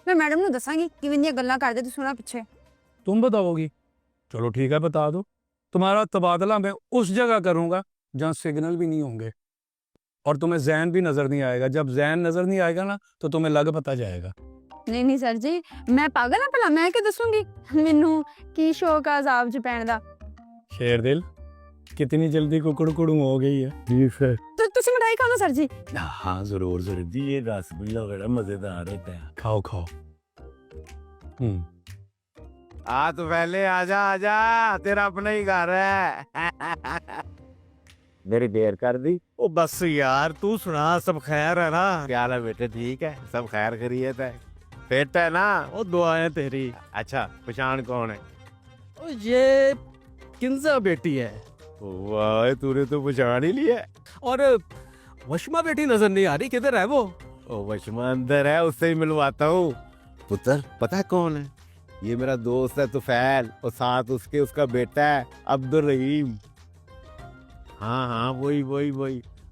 मैं मैडम ਨੂੰ ਦੱਸਾਂਗੀ ਕਿਵੇਂ ਦੀਆਂ ਗੱਲਾਂ ਕਰਦੇ ਤੁਸੀਂ ਉਹਨਾਂ ਪਿੱਛੇ। तुम बताओगी? चलो ठीक है, बता दो। तुम्हारा तबादला मैं उस जगह करूंगा जहाँ सिग्नल भी नहीं होंगे और तुम्हें जैन भी नजर नहीं आएगा। जब जैन नजर नहीं आएगा ना तो तुम्हें लग पता जाएगा। ਨਹੀਂ ਨਹੀਂ ਸਰ ਜੀ, ਮੈਂ ਪਾਗਲ ਹਾਂ ਭਲਾ, ਮੈਂ ਕਿ ਦੱਸੂਗੀ? ਮੈਨੂੰ ਕੀ ਸ਼ੌਕ ਆ ਅਜ਼ਾਬ 'ਚ ਪੈਣ ਦਾ। शेर दिल, कितनी जल्दी कुकड़ू हो गई है। ठीक है, ਤੁਸੀਂ ਮਿਠਾਈ ਖਾਓ ਨਾ ਸਰ ਜੀ। हाँ जरूर जरूर जी, ये रसगुल्ला बड़ा मजेदार होता है। खाओ खाओ। आ तो पहले आजा आजा, तेरा अपना ही घर है। मेरी देर कर दी। ओ बस यार, तू सुना, सब खैर है ना? क्या हाल है बेटे? ठीक है, सब खैर खैरियत है, फिट है ना? ओ दुआएं तेरी। अच्छा, पहचान कौन है? ओ ये किंजा बेटी है वाह, तूने तो पहचान ही लिया। और वशमा बेटी नजर नहीं आ रही, किधर है वो? ओ वशमा अंदर है, उससे ही मिलवाता हूँ। पुत्र पता है कौन है? ये मेरा दोस्त है तुफैल, और साथ उसके उसका बेटा है अब्दुल रहीम। हाँ हाँ, वही वही वही।